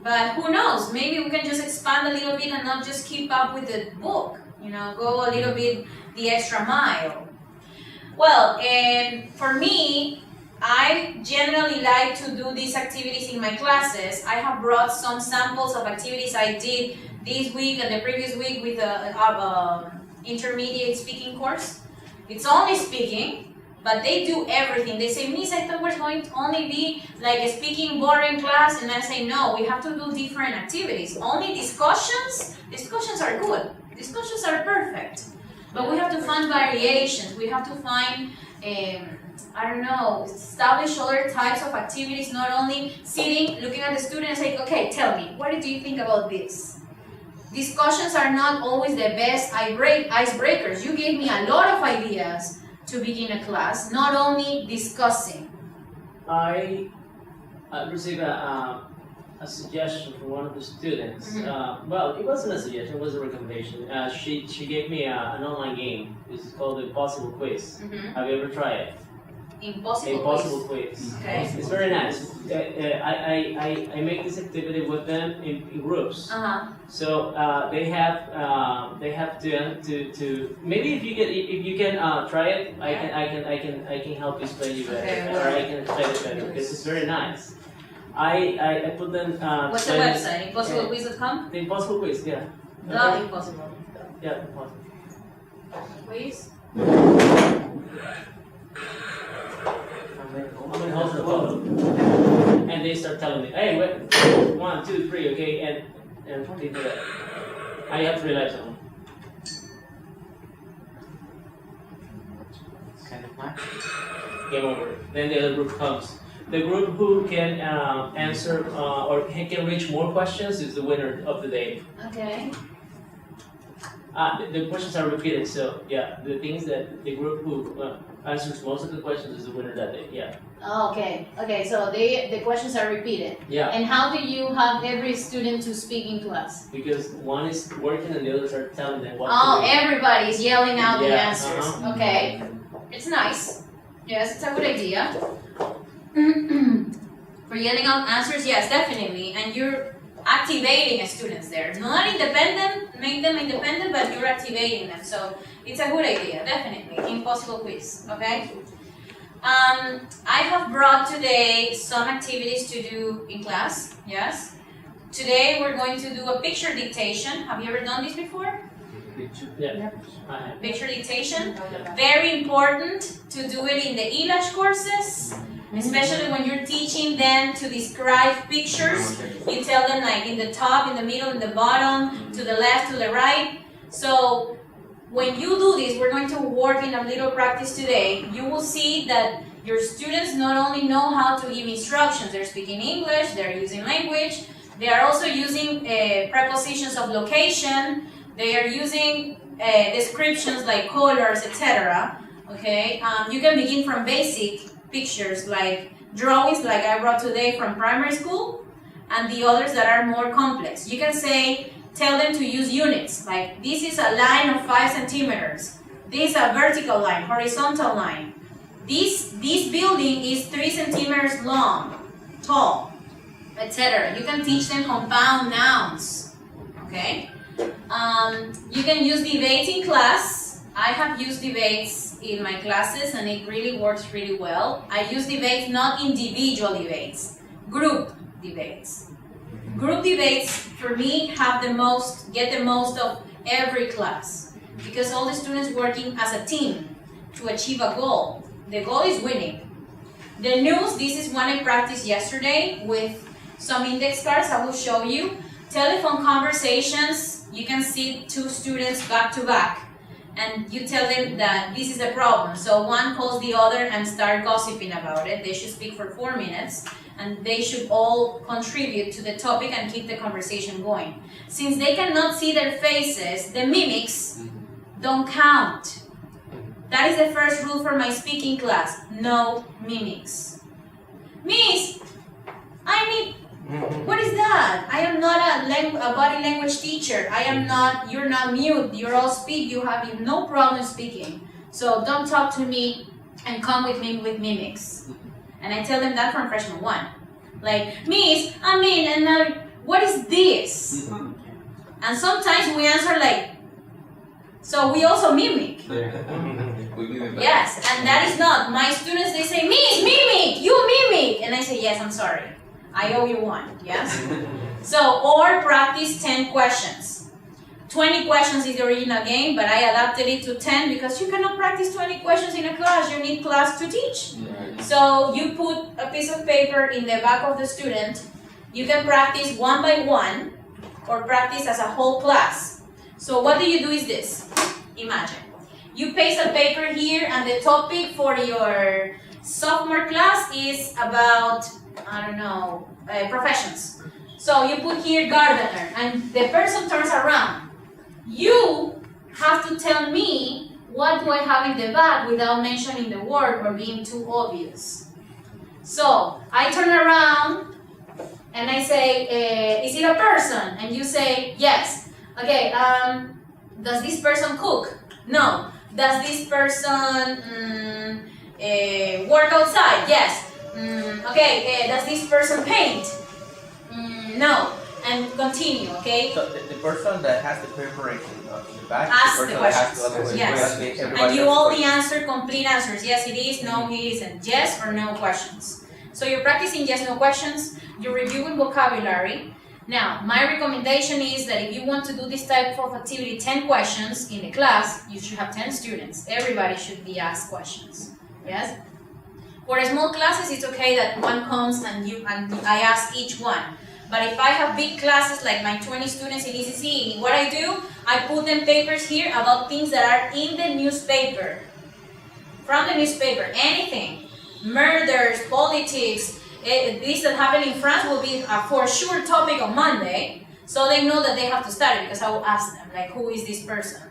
But who knows? Maybe we can just expand a little bit and not just keep up with the book. You know, go a little bit the extra mile. Well, for me, I generally like to do these activities in my classes. I have brought some samples of activities I did this week and the previous week with the intermediate speaking course. It's only speaking, but they do everything. They say, Miss, I thought we're going to only be like a speaking boring class, and I say, no, we have to do different activities. Only discussions are good. Discussions are perfect. But we have to find variations. We have to find, I don't know, establish other types of activities, not only sitting, looking at the student and saying, okay, tell me, what do you think about this? Discussions are not always the best icebreakers. You gave me a lot of ideas to begin a class, not only discussing. I received a suggestion from one of the students. Well, it wasn't a suggestion, it was a recommendation. She gave me an online game. It's called Impossible Quiz. Have you ever tried it? Impossible Quiz. Okay. It's very nice. I make this activity with them in groups. So they have to maybe if you can try it, I can help explain you better, or I can explain it better because it's very nice. I put them. What's the website? ImpossibleQuiz.com? The Impossible Quiz, yeah. The Impossible. Yeah, Impossible. Quiz. I'm gonna hold the phone, and they start telling me, "Hey, wait, 1, 2, 3, okay," and they do that. I have to realize something. Kind of much. Game over. Then the other group comes. The group who can answer or can reach more questions is the winner of the day. Okay. The questions are repeated, so yeah, the things that the group who answers most of the questions is the winner that day. Yeah. Oh, okay. Okay. So the questions are repeated. Yeah. And how do you have every student to speak in class? Because one is working and the others are telling them what Oh, to do. everybody's yelling out the Yeah, answers. uh-huh. Okay. It's nice. Yes, it's a good idea. For yelling out answers, yes, definitely. And you're activating students there. Not independent, make them independent, but you're activating them. So it's a good idea, definitely. Impossible Quiz, okay? I have brought today some activities to do in class, yes? Today we're going to do a picture dictation. Have you ever done this before? Yeah. Picture dictation. Very important to do it in the ELASH courses. Especially when you're teaching them to describe pictures, you tell them like in the top, in the middle, in the bottom, to the left, to the right. So when you do this, we're going to work in a little practice today. You will see that your students not only know how to give instructions, they're speaking English, they're using language, they are also using prepositions of location, they are using descriptions like colors, etc. Okay, you can begin from basic pictures like drawings like I brought today from primary school and the others that are more complex. You can say, tell them to use units, like this is a line of 5 centimeters. This is a vertical line, horizontal line. This building is 3 centimeters long, tall, etc. You can teach them compound nouns, okay? You can use debates in class. I have used debates in my classes and it really works really well. I use debates, not individual debates, group debates. Group debates for me have get the most of every class because all the students working as a team to achieve a goal. The goal is winning. The news, this is one I practiced yesterday with some index cards I will show you. Telephone conversations, you can see 2 students back to back. And you tell them that this is the problem. So one calls the other and start gossiping about it. They should speak for 4 minutes and they should all contribute to the topic and keep the conversation going. Since they cannot see their faces, the mimics don't count. That is the first rule for my speaking class. No mimics. Miss, what is that? I am not a body language teacher. You're not mute. You're all speak. You have no problem speaking. So don't talk to me and come with me with mimics. And I tell them that from freshman 1. Like, Miss, what is this? And sometimes we answer like, so we also mimic. Yes, and that is not. My students, they say, mimic, you mimic. And I say, yes, I'm sorry. I owe you one, yes? So, or practice 10 questions. 20 questions is the original game, but I adapted it to 10 because you cannot practice 20 questions in a class. You need class to teach. So you put a piece of paper in the back of the student. You can practice one by one or practice as a whole class. So what do is this. Imagine. You paste a paper here and the topic for your sophomore class is about, I don't know, professions. So you put here gardener and the person turns around. You have to tell me what do I have in the back without mentioning the word or being too obvious. So I turn around and I say, is it a person? And you say, yes. Okay, does this person cook? No. Does this person work outside? Yes. Okay, does this person paint? No. And continue, okay? So the person that has the paper in the back, ask the the person that has questions. to Yes. And you only answer complete answers. Yes, it is. No, it isn't. Yes or no questions. So you're practicing yes, no questions. You're reviewing vocabulary. Now, my recommendation is that if you want to do this type of activity, 10 questions in the class, you should have 10 students. Everybody should be asked questions. Yes? For small classes, it's okay that one comes and I ask each one. But if I have big classes like my 20 students in ECC, what I do, I put them papers here about things that are in the newspaper. From the newspaper, anything. Murders, politics, this that happened in France will be a for sure topic on Monday. So they know that they have to study because I will ask them, like, who is this person?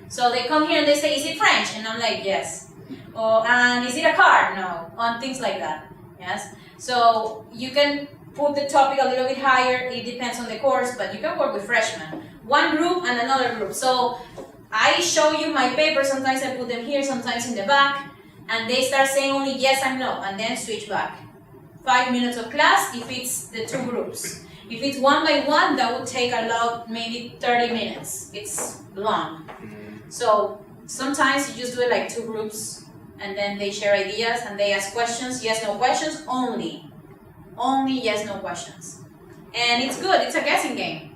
So they come here and they say, is it French? And I'm like, yes. Oh, and is it a car? No. On things like that. Yes. So you can put the topic a little bit higher. It depends on the course, but you can work with freshmen. One group and another group. So I show you my paper. Sometimes I put them here, sometimes in the back. And they start saying only yes and no, and then switch back. 5 minutes of class if it's the two groups. If it's one by one, that would take maybe 30 minutes. It's long. So sometimes you just do it like two groups, and then they share ideas and they ask questions. Yes, no questions only. Only yes, no questions. And it's good. It's a guessing game.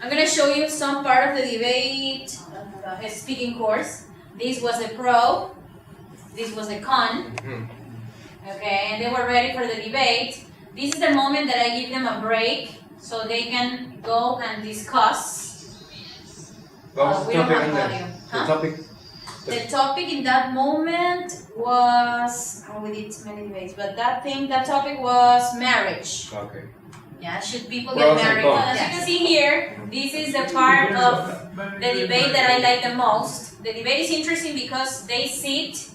I'm gonna show you some part of the debate speaking course. This was the pro. This was the con. Okay, and they were ready for the debate. This is the moment that I give them a break so they can go and discuss. We don't have audio. The topic in that moment was, we did many debates, but that topic was marriage. Okay. Yeah, should people get married? As you can see here, this is the part of the debate that I like the most. The debate is interesting because they sit,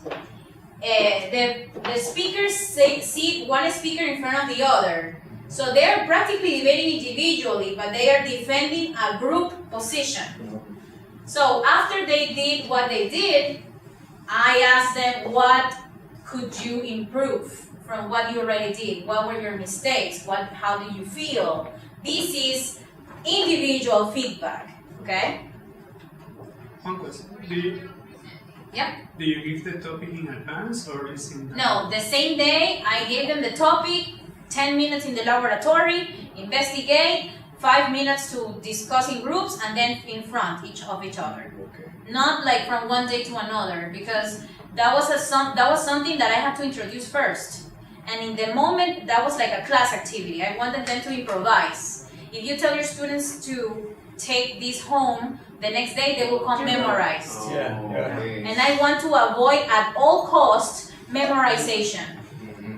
the speakers sit one speaker in front of the other. So they are practically debating individually, but they are defending a group position. So after they did what they did, I asked them, what could you improve from what you already did? What were your mistakes? How do you feel? This is individual feedback, okay? One question. Yep. Do you give the topic in advance or is in the... No, the same day I gave them the topic, 10 minutes in the laboratory, investigate, 5 minutes to discuss in groups, and then in front of each other. Okay. Not like from one day to another, because that was something that I had to introduce first. And in the moment, that was like a class activity. I wanted them to improvise. If you tell your students to take this home, the next day they will come memorized. And I want to avoid at all costs memorization.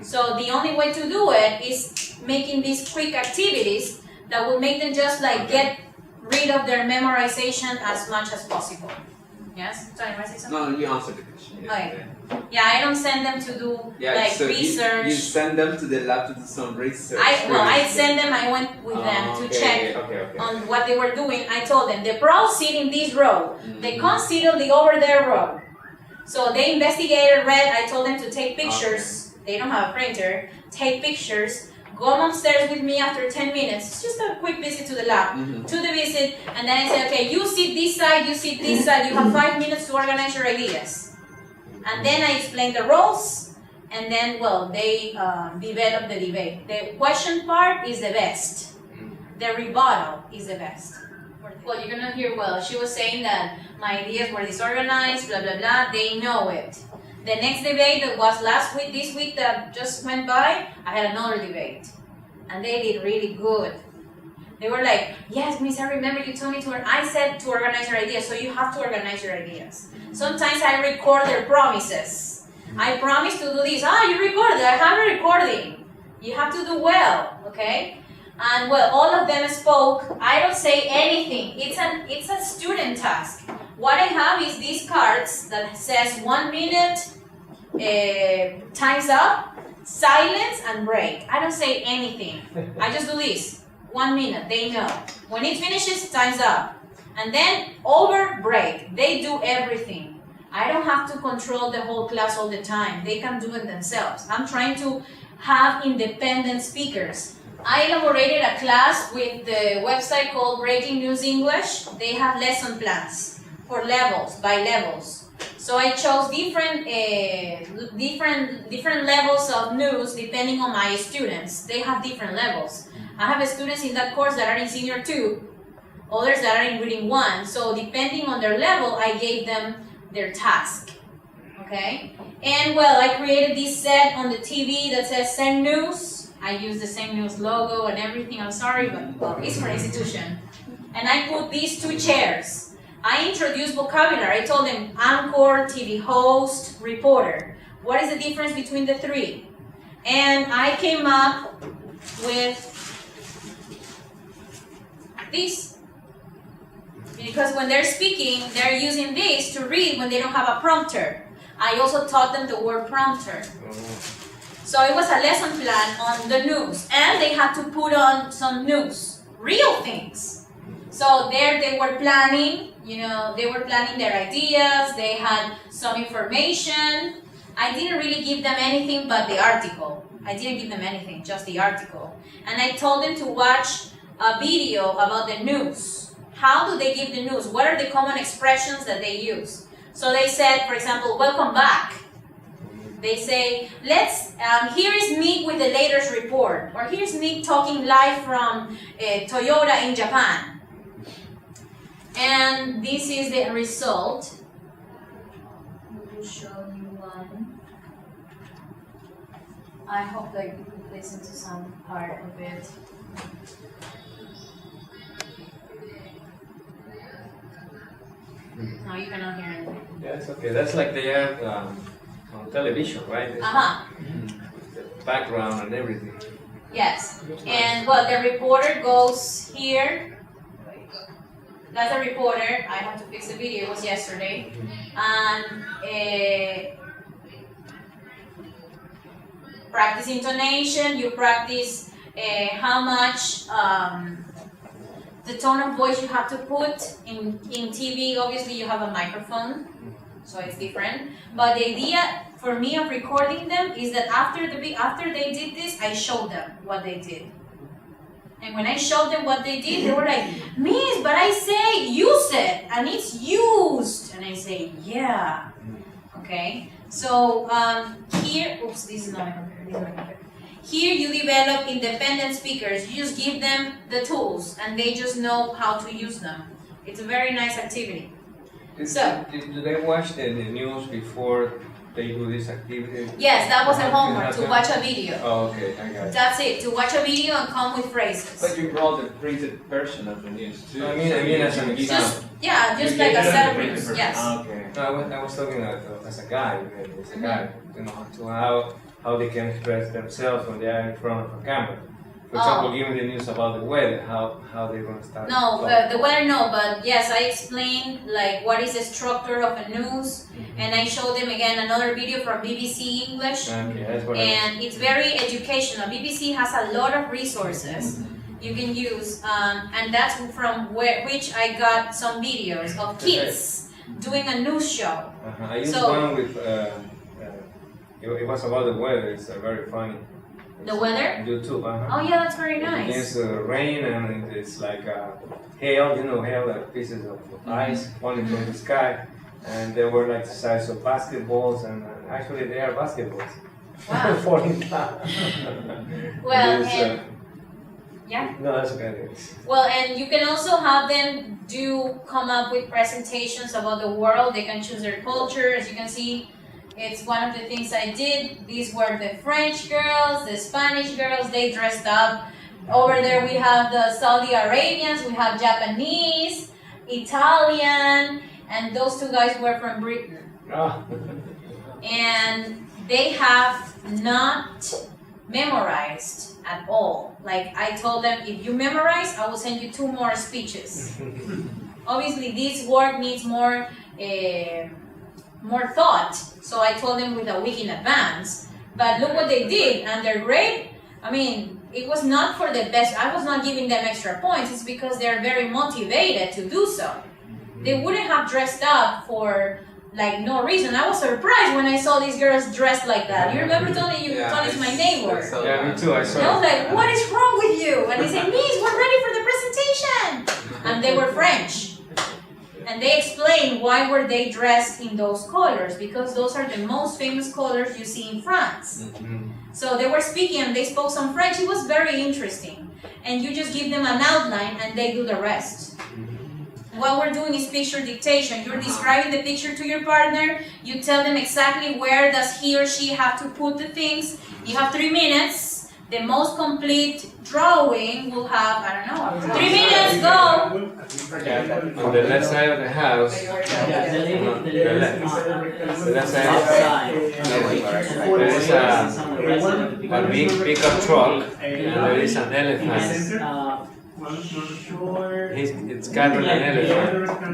So the only way to do it is making these quick activities that will make them just like get rid of their memorization as much as possible. Yes? Sorry, you want to say something? No, you answered the question. Okay. Yeah, I don't send them to do So research. You send them to the lab to do some research. I send them, I went with them to check on what they were doing. I told them, the pros sit in this row. The cons sit on the over there row. So they investigated, read, I told them to take pictures. They don't have a printer. Take pictures come upstairs with me after 10 minutes. It's just a quick visit to the lab, to the visit, and then I say, okay, you sit this side, you sit this side, you have 5 minutes to organize your ideas. And then I explain the roles, and then, well, they develop the debate. The question part is the best. The rebuttal is the best. Well, you're gonna hear, well, she was saying that my ideas were disorganized, blah, blah, blah, they know it. The next debate that was last week, this week that just went by, I had another debate. And they did really good. They were like, yes, miss, I remember you told me I said to organize your ideas, so you have to organize your ideas. Sometimes I record their promises. I promise to do this. You recorded, I have a recording. You have to do well, okay? And well, all of them spoke. I don't say anything. It's a student task. What I have is these cards that says 1 minute, time's up, silence, and break. I don't say anything. I just do this. 1 minute, they know. When it finishes, time's up. And then over, break. They do everything. I don't have to control the whole class all the time. They can do it themselves. I'm trying to have independent speakers. I elaborated a class with the website called Breaking News English. They have lesson plans for levels, by levels. So I chose different levels of news depending on my students. They have different levels. I have students in that course that are in senior 2, others that are in reading 1. So depending on their level, I gave them their task. Okay? And well, I created this set on the TV that says Send News. I use the same news logo and everything. I'm sorry, but well, it's for institution. And I put these 2 chairs. I introduced vocabulary. I told them anchor, TV host, reporter. What is the difference between the 3? And I came up with this. Because when they're speaking, they're using this to read when they don't have a prompter. I also taught them the word prompter. So it was a lesson plan on the news, and they had to put on some news, real things. So there they were planning, they were planning their ideas, they had some information. I didn't really give them anything but the article. I didn't give them anything, just the article. And I told them to watch a video about the news. How do they give the news? What are the common expressions that they use? So they said, for example, welcome back. They say, here is Nick with the latest report. Or here's Nick talking live from Toyota in Japan. And this is the result. I will show you one. I hope that you could listen to some part of it. No, you cannot hear anything. Yeah, it's okay. That's like they are on television, right? The background and everything. Yes. And well, the reporter goes here. That's a reporter. I have to fix the video. It was yesterday. And practice intonation. You practice how much the tone of voice you have to put in TV. Obviously, you have a microphone, so it's different. But the idea for me of recording them is that after they did this, I showed them what they did. And when I showed them what they did, they were like, Miss, but I say use it, and it's used. And I say, yeah. Okay. So here, oops, this is not my computer. This is my computer. Here you develop independent speakers. You just give them the tools, and they just know how to use them. It's a very nice activity. Do they watch the news before they do this activity? Yes, that was their homework, to watch a video. Oh, okay, I got it. That's it, to watch a video and come with phrases. But you brought the printed version of the news too. I mean as an example. Just like a set of news, yes. Okay. No, I was talking as a guy, to how they can express themselves when they are in front of a camera. For example, giving the news about the weather, how they're going to start. No, the weather, no, but yes, I explained like what is the structure of a news, and I showed them again another video from BBC English, and it's very educational. BBC has a lot of resources you can use, and that's from which I got some videos of kids doing a news show. I used one with, it was about the weather, it's very funny. The weather? YouTube. Oh yeah, that's very nice. Against rain and it's like hail, hail, like pieces of ice falling from the sky. And they were like the size of basketballs, and actually they are basketballs. Wow. Falling down. Well, It's, and yeah. No, that's okay. Well, and you can also have them come up with presentations about the world. They can choose their culture. As you can see, it's one of the things I did. These were the French girls, the Spanish girls. They dressed up. Over there we have the Saudi Arabians. We have Japanese, Italian, and those two guys were from Britain. Oh. And they have not memorized at all. Like I told them, if you memorize, I will send you 2 more speeches. Obviously, this work needs more thought. So I told them with a week in advance. But look what they did, and their grade. I mean, it was not for the best. I was not giving them extra points. It's because they're very motivated to do so. They wouldn't have dressed up for like no reason. I was surprised when I saw these girls dressed like that. You remember Tony? Tony's my neighbor. Yeah, me too. I saw. And I was like, "What is wrong with you?" And they said, "Miss, we're ready for the presentation." And they were French, and they explained why were they dressed in those colors, because those are the most famous colors you see in France. So they were speaking and they spoke some French. It was very interesting. And you just give them an outline and they do the rest. What we're doing is picture dictation. You're describing the picture to your partner. You tell them exactly where does he or she have to put the things. You have 3 minutes. The most complete drawing will have, I don't know, 3 minutes, go! On the left side of the house, the left side, there is a big pickup truck, and there is an elephant. It's gathering an elephant. But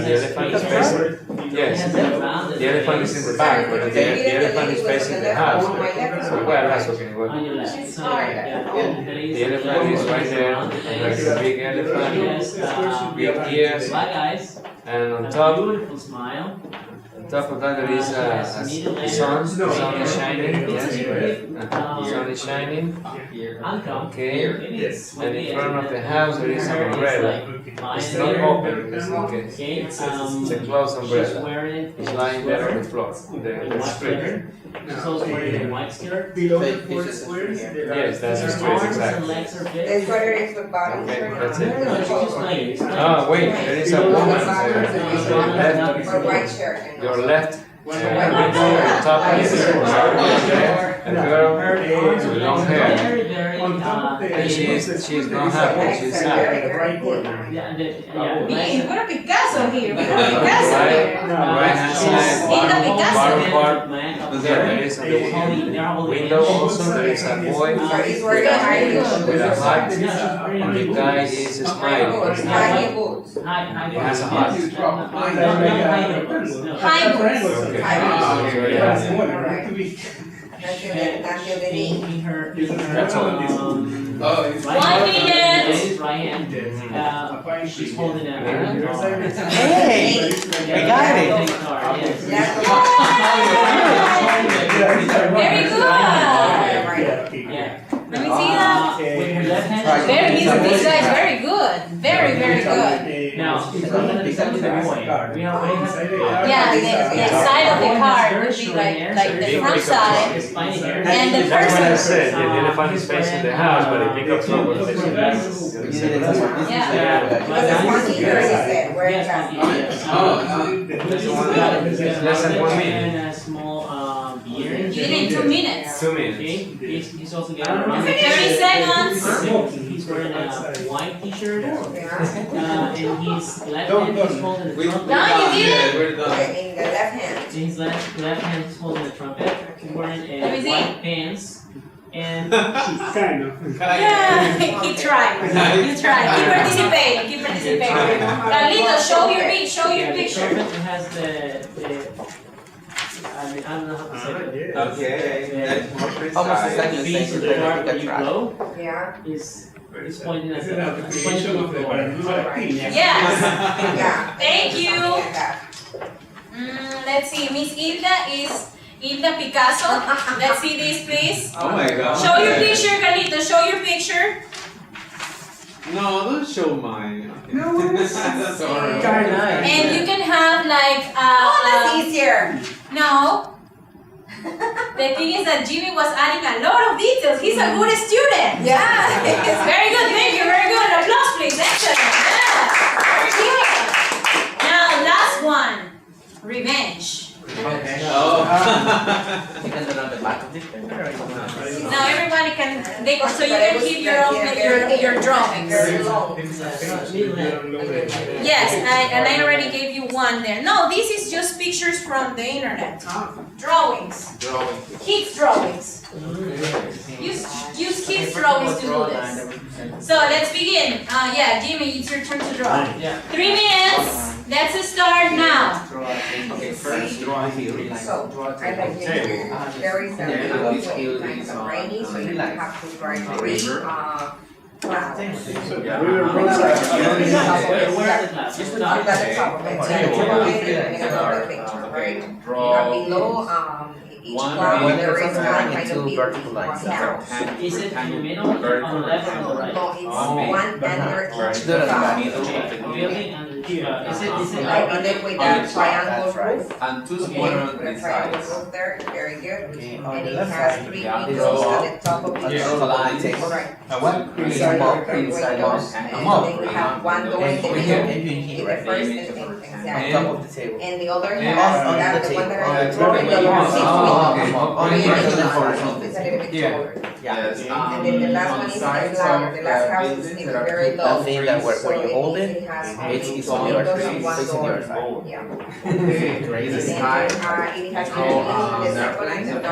the elephant is facing, yes, the elephant is in the back, but the elephant is facing the house. So, well, that's okay. Well, On your left. the elephant is right there, like a big elephant, big ears, Black eyes. and on Have a top, beautiful smile. on top of that there is a sun. The sun is shining. Yes, the sun is shining. Uncome. Okay. Yes. And in front of the house there is an umbrella. It's not open because Okay. it's a closed She's umbrella. wearing It's lying there on the floor, the white street. sweater. She's also wearing a white skirt. Below the Fake 4 fishes squares, here. there are Yes, that's the Her street, arms and exactly. legs are The big. sweater is with bottom Okay, shirt. that's No, it. no, she's just playing. Oh, wait, there is a woman there. Or white shirt. Your left window, the top is a girl with long hair. Very, very, on top of the And she's not happy, she's sad. right corner. yeah, Me, what a Picasso here, what a Right, Picasso here. right hand side, Inca Picasso. bottom part, there is a window also, there is a boy So he's wearing Irish. with a hat, and the guy is smiling. High boots. He has a hat. High boots. Okay. Alright. Yeah. Until the knee. That's all. Oh, it's 1 minute. Right hand. She's holding a Hey, we got it. Very good. Yeah. Let me see that. With her left hand. Very, these guys very good. Very, very good. Now, I'm gonna decide with the boy. We already have. Yeah, the side of the card would be like the front side. And the That's what I person. said, the elephant is facing the house, but the pickup truck was facing the house. Yeah. Because it's monkey ears, he said, wearing glasses. Less than 1 minute. And a small beard. You did it in 2 minutes. 2 minutes. Okay, he's also getting around. 30 seconds. He's wearing a white t-shirt, Yeah. and his left hand is holding the trumpet. Done, you did it. We're done. In the left hand. His left hand is holding the trumpet. He's wearing Let me a see. white pants, and kind of. Yeah, he tried. You tried. Keep participating. Keep participating. Carlitos, show your picture. The trumpet has the I don't know how to say it. Okay, that's more Almost precise. exactly The the piece same. of the part where you blow Yeah. is pointing at It's the an application of the Yes. Yeah. Thank you. Something like that. Let's see. Miss Hilda Hilda Picasso. Let's see this, please. Oh my god. Show your picture, Carlito. Show your picture. No, don't show mine. No, That's horrible. Kind of nice. And you can have like Oh, that's easier. no. The thing is that Jimmy was adding a lot of details. He's a good student. Yeah. Very good. Thank you. Very good. Applause, please. Excellent. Yeah. Very good. Now, last one. Revenge. Oh. You can do it on the back of this paper or you want Now everybody can. So you can keep your own your drawings. Very long. Yes, and I already gave you one there. No, this is just pictures from the internet. Drawings. Drawing. Kids drawings. Use kids drawings to do this. So let's begin. Yeah, Jimmy, it's your turn to draw. Yeah. 3 minutes. Let's start now. Okay, first draw here. So, I like it. There is a kind of rainy, so you have to try to read, clouds. We were runs Where is the class? Just at the top of it, so you put it in another picture, right? You have below, each One cloud, there is vertical a line and kind two of vertical big lines. house. Is it in the middle, on the left, or on the right? No, it's one under each No, no, no. cloud. Okay, building and is it Like we did with that triangle roof. And two Okay, smaller on the the triangle sides. roof there, very good. Okay, on And the it left has side. 3 Yeah, windows so- at the top of the Yeah. roof. Lines. Alright. What? Sorry, Up. three inside windows, one. and Up. then we have one door in the And here, middle, and you in here, the right? first and On exactly. top of the table. And the other Yeah. has, On that the the one that table. I was drawing, the other has 6 Oh, windows. okay. On Three here, windows, the it's a horizontal. little bit Yeah. taller. Yes. And then the last one is sides lower, of the last house is buildings in there are very two low. That thing that where So you hold it, has it's two on your windows face, and one facing door. your side. Yeah. Okay. And The then, sky. it has Oh, the that second one and is the on the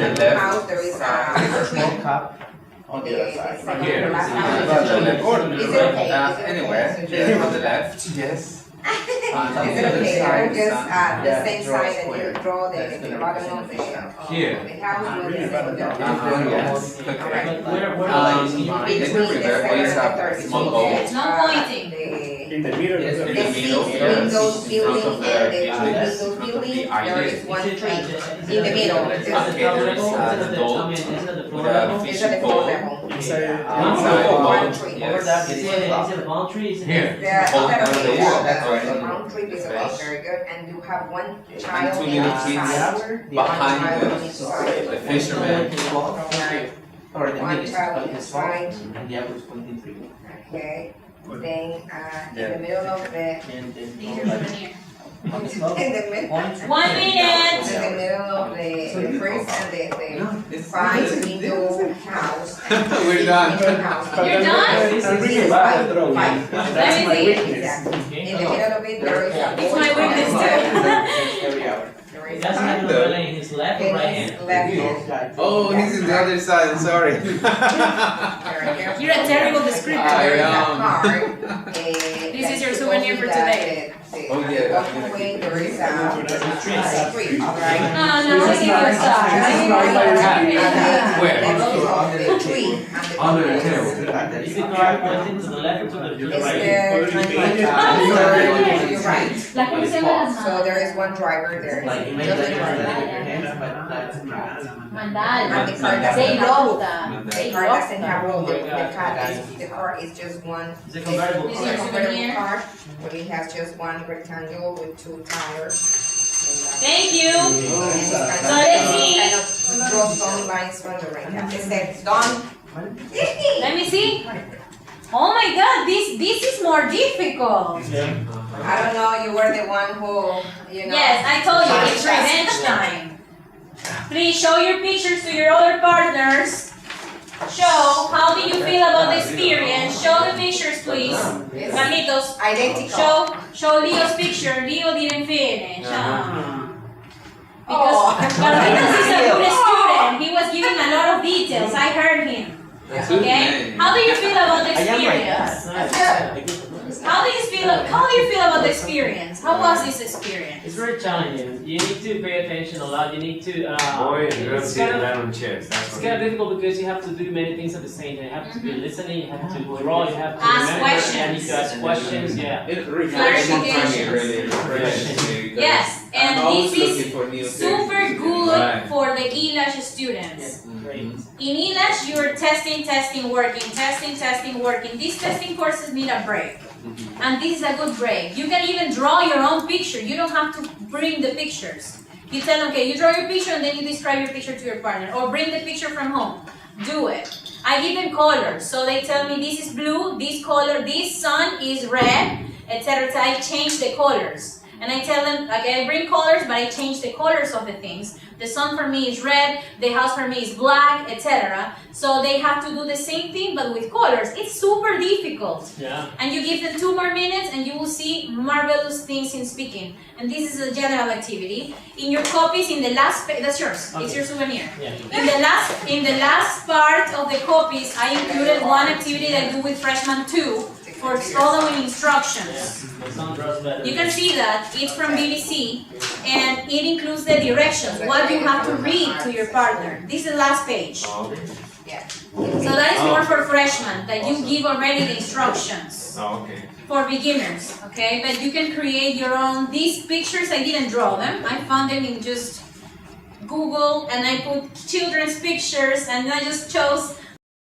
last left house, there is side. a tree. Small cup on the other side. second Here. to last But house. on the corner, Is it okay? right? Is it Anywhere. okay? Yes, on the left. Yes. Is it okay, or just at the Yeah, same draw side and square. you draw That's the gonna bottom be of the Here. house with the second door? Yes. But Okay. where Between the Between there second is and the a third. small So hole. that's, No pointing. In the middle. Yes, of The the- in the middle, six yes. windows In front building of and the the building. windows In front of the building, there is island. one tree. in the middle. Is it Just- at the Okay, top there level? is Is it at the a top? Is it at the floor with a level? It's at the fishing floor pole. level. Inside tree. yes. Over that, Is it's it a a palm tree? Is it Here. Yeah, Oh, that under the okay, wall. that's Right. the round tree is about very good, and you have one child two on little each kids side. behind One child on the each side. fisherman. Or the One middle, child on but each it's small. side. And the other is pointing to you. Okay, then, in the middle of the, And then These go are like souvenir. on the in slope. the middle, Point. 1 minute. in the middle of the first and the It's five this- window house. We're done. Window house. You're done? I'm really Yes, bad at five. drawing. Five. That's my Let me see. weakness. Exactly. In the middle of it, there is a. It's my weakness too. Every hour. There is That's a. not the umbrella in his left or In right his hand? left hand. Oh, he's in the other side. I'm sorry. Very careful. You're a terrible descriptor. There is a I am. card. This is your souvenir for today. Oh, yeah. Walkway, there is a street, right? Oh, no, I give you a star. I give you a star. Where? Level of the tree and the. Under the table. Is the car pointing to the left or to the It's right? the. You're right. La ¿cómo se llama las So there is one driver there. Like you make Just like the with driver. your hands, but that's a cat. Mandala. And the car They doesn't have. love that. The They car love doesn't have that. room, the car is just one. It's a convertible Is It's it a car. convertible car, but it has just one rectangle with 2 tires. Thank you. So let's see. Kind of draw some lines from the rectangle. It says done. Let me see. Oh my God, this is more difficult. I don't know, you were the one who, Yes, I told you it's revenge time. Please show your pictures to your other partners. Show how do you feel about the experience. Show the pictures, please. Carlitos, Identical. show Leo's picture. Leo didn't finish. Oh. Because Carlitos is a good student. He was giving a lot of details. I heard him. Okay? How do you feel about the I am like experience? that. How do you feel about the experience? How was this experience? It's very challenging. You need to pay attention a lot. You need to. Boy, you don't it's see kind the of, man on chairs. That's it's what kind of it is. difficult because you have to do many things at the same time. You have to be listening. You have to draw. You have to Ask remember. questions. You need to ask questions. Yeah. It refreshes Clarifications. really refreshes me. Yes, I'm and always this looking is for new super things. good good Right. for the ELASH students. Great. In ELASH, you're testing, working. These testing courses need a break. And this is a good break. You can even draw your own picture. You don't have to bring the pictures. You tell them, okay, you draw your picture and then you describe your picture to your partner. Or bring the picture from home. Do it. I give them colors. So they tell me this is blue, this color, this sun is red, etc. So I change the colors. And I tell them, okay, I bring colors, but I change the colors of the things. The sun for me is red, the house for me is black, etc. So they have to do the same thing, but with colors. It's super difficult. Yeah. And you give them 2 more minutes, and you will see marvelous things in speaking. And this is a general activity. In your copies, in the last page, that's yours. Okay. It's your souvenir. Yeah. In the last part of the copies, I included one activity that I do with freshman 2 for following instructions. The sun draws better. You can see that it's from BBC, and it includes the directions, what you have to read to your partner. This is the last page. So that is more for freshmen, that you give already the instructions. Okay. For beginners, okay? But you can create your own. These pictures, I didn't draw them. I found them in just Google, and I put children's pictures, and I just chose